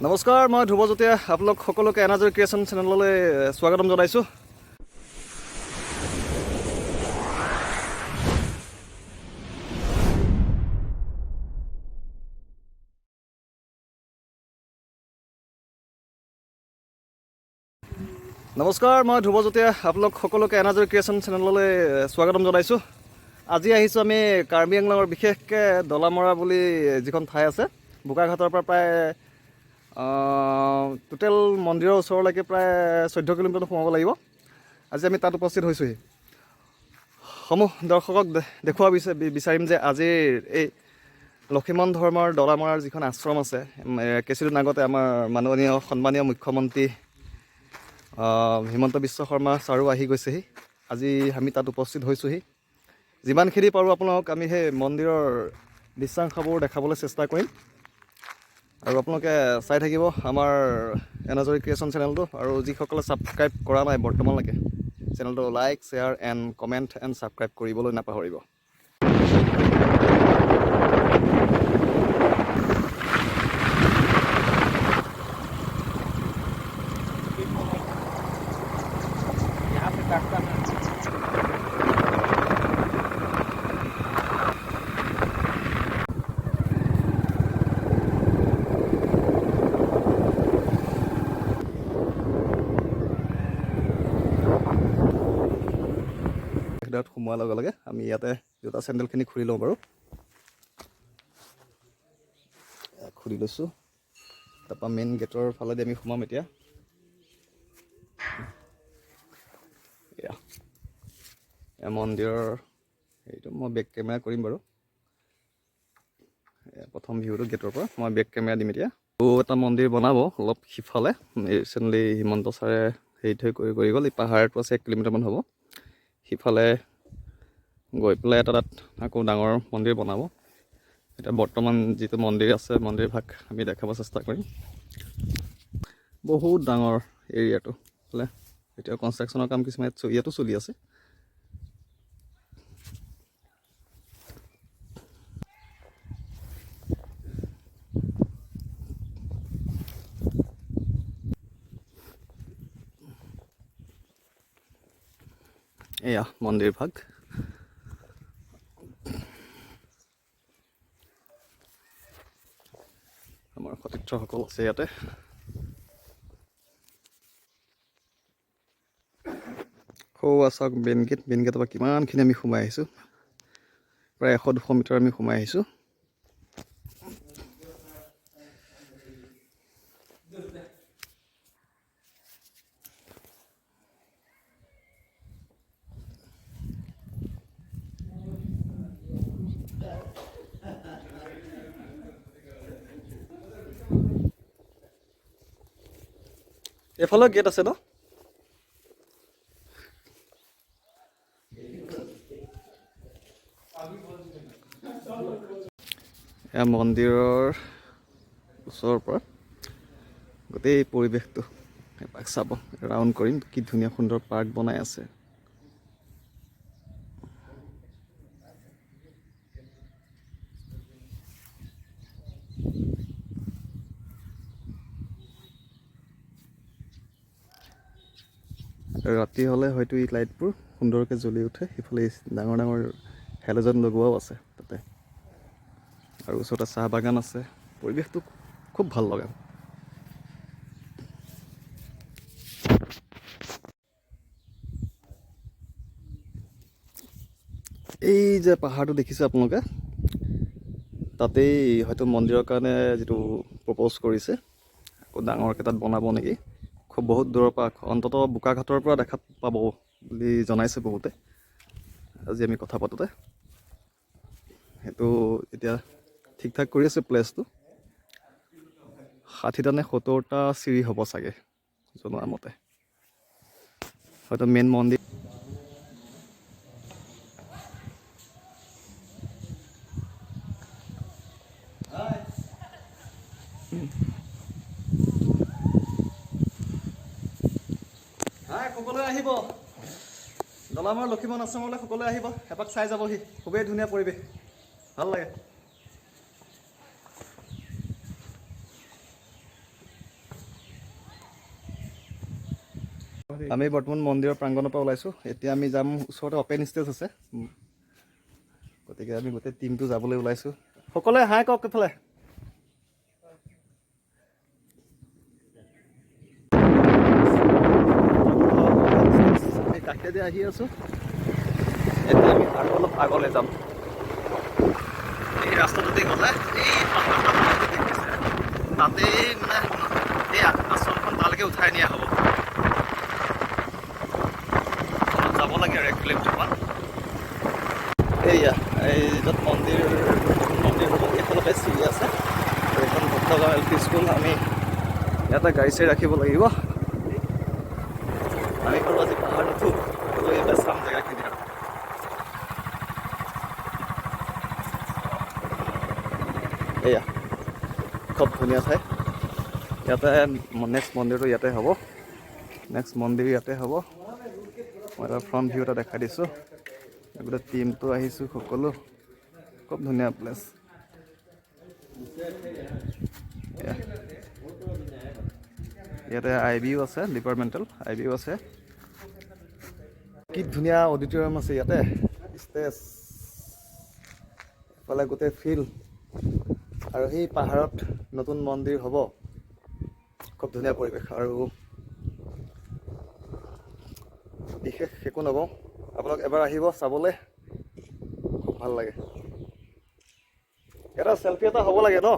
নমস্কাৰ, মই ধ্ৰুৱজ্যোতিয়ে আপোনালোক সকলোকে এনাজৰি ক্ৰিয়েশ্যন চেনেললৈ স্বাগতম জনাইছোঁ। নমস্কাৰ, মই ধ্ৰুৱজ্যোতিয়ে আপোনালোক সকলোকে এনাজৰি ক্ৰিয়েশ্যন চেনেললৈ স্বাগতম জনাইছোঁ। আজি আহিছোঁ আমি কাৰ্বি আংলঙৰ বিশেষকৈ দলামৰা বুলি যিখন ঠাই আছে, বোকাঘাটৰ পৰা প্ৰায় টোটেল মন্দিৰৰ ওচৰলৈকে প্ৰায় 14 কিলোমিটাৰ সোমাব লাগিব। আজি আমি তাত উপস্থিত হৈছোঁহি। সমূহ দৰ্শকক দেখুৱাব বিচাৰিম যে আজিৰ এই লক্ষীমন ধৰ্মৰ দলামৰাৰ যিখন আশ্ৰম আছে, কিছুদিন আগতে আমাৰ মাননীয় সন্মানীয় মুখ্যমন্ত্ৰী হিমন্ত বিশ্ব শৰ্মা ছাৰো আহি গৈছেহি। আজি আমি তাত উপস্থিত হৈছোঁহি। যিমানখিনি পাৰোঁ আপোনালোকক আমি সেই মন্দিৰৰ দৃশ্যাংশবোৰ দেখাবলৈ চেষ্টা কৰিম, আৰু আপোনালোকে চাই থাকিব আমাৰ এনাজৰি ক্ৰিয়েশ্যন চেনেলটো। আৰু যিসকলে ছাবস্ক্ৰাইব কৰা নাই বৰ্তমানলৈকে, চেনেলটো like, share and comment and subscribe কৰিবলৈ নাপাহৰিব। ভিতৰত সোমোৱাৰ লগে লগে আমি ইয়াতে জোতা চেণ্ডেলখিনি খুলি লওঁ বাৰু। খুলি লৈছোঁ। তাৰপৰা মেইন গেটৰ ফালেদি আমি সোমাম এতিয়া। এয়া মন্দিৰৰ হেৰিটো মই বেক কেমেৰা কৰিম বাৰু। প্ৰথম ভিউটো গেটৰ পৰা মই বেক কেমেৰা দিম এতিয়া। এটা মন্দিৰ বনাব অলপ সিফালে, ৰিচেণ্টলি হিমন্ত ছাৰে হেৰি কৰি গ'ল। এই পাহাৰটো আছে 1 কিলোমিটাৰমান হ'ব। সিফালে গৈ পেলাই এটা তাত আকৌ ডাঙৰ মন্দিৰ বনাব। এতিয়া বৰ্তমান যিটো মন্দিৰ আছে, মন্দিৰ ভাগ আমি দেখাব চেষ্টা কৰিম। বহুত ডাঙৰ এৰিয়াটো বোলে। এতিয়া কনষ্ট্ৰাকশ্যনৰ কাম কিছুমান ইয়াতো চলি আছে। এয়া মন্দিৰ ভাগ। আমাৰ সতীৰ্থসকল আছে ইয়াতে। চাওক মেইন গেটৰ পৰা কিমানখিনি আমি সোমাই আহিছোঁ। প্ৰায় 100-200 মিটাৰ আমি সোমাই আহিছোঁ। এফালেও গেট আছে ন? এয়া মন্দিৰৰ ওচৰৰ পৰা গোটেই পৰিৱেশটো এপাক চাব, ৰাউণ্ড কৰিম। কি ধুনীয়া সুন্দৰ পাৰ্ক বনাই আছে। ৰাতি হ'লে হয়তো এই লাইটবোৰ সুন্দৰকৈ জ্বলি উঠে। সিফালে ডাঙৰ ডাঙৰ হেল'জেন লগোৱাও আছে তাতে, আৰু ওচৰতে চাহ বাগান আছে। পৰিৱেশটো খুব ভাল লগা। এই যে পাহাৰটো দেখিছে আপোনালোকে, তাতেই হয়তো মন্দিৰৰ কাৰণে যিটো প্ৰপ'জ কৰিছে, আকৌ ডাঙৰকৈ তাত বনাব নেকি। খুব বহুত দূৰৰ পৰা, অন্ততঃ বোকাঘাটৰ পৰা দেখা পাব বুলি জনাইছে বহুতে আজি আমি কথা পাতোঁতে। সেইটো এতিয়া ঠিক ঠাক কৰি আছে প্লেচটো। 60টা নে 70টা চিৰি হ'ব চাগে জনোৱা মতে। হয়তো মেইন মন্দিৰ সকলোৱে আহিব। দলামৰা লক্ষীমন আশ্ৰমলৈ সকলোৱে আহিব, এপাক চাই যাবহি। খুবেই ধুনীয়া পৰিৱেশ, ভাল লাগে। আমি বৰ্তমান মন্দিৰৰ প্ৰাংগণৰ পৰা ওলাইছোঁ। এতিয়া আমি যাম, ওচৰতে অপেন ষ্টেজ আছে, গতিকে আমি গোটেই টিমটো যাবলৈ ওলাইছোঁ। সকলোৱে হাই কওক এইফালে। আমি কাষেদি আহি আছোঁ। এতিয়া আমি আৰু অলপ আগলৈ যাম। এই ৰাস্তাটোতে গ'লে এই তাতেই মানে এই আশ্ৰমখন তালৈকে উঠাই নিয়া হ'ব। যাব লাগে আৰু 1 কিলোমিটাৰমান। এইয়া এই য'ত মন্দিৰ হ'ব, এইফালতে চিৰি আছে। এইখন ভক্তগাঁও LP স্কুল। আমি ইয়াতে গাড়ী চাড়ী ৰাখিব লাগিব। আমি বাৰু আজি পাহাৰ নুঠো, হ'লেও ইয়াতে চাম জেগাখিনি আৰু। এয়া খুব ধুনীয়া ঠাই। ইয়াতে নেক্সট মন্দিৰটো ইয়াতে হ'ব। নেক্সট মন্দিৰ ইয়াতে হ'ব। মই এটা ফ্ৰণ্ট ভিউ এটা দেখাই দিছোঁ। গোটেই টিমটো আহিছোঁ সকলো। খুব ধুনীয়া প্লেচ। ইয়াতে IBও আছে, ডিপাৰ্টমেণ্টেল IBও আছে। কি ধুনীয়া অডিটৰিয়াম আছে ইয়াতে, ষ্টেজ, এইফালে গোটেই ফিল্ড, আৰু সেই পাহাৰত নতুন মন্দিৰ হ'ব। খুব ধুনীয়া পৰিৱেশ, আৰু বিশেষ একো নকওঁ, আপোনালোক এবাৰ আহিব চাবলৈ, খুব ভাল লাগে। এটা চেলফি এটা হ'ব লাগে ন।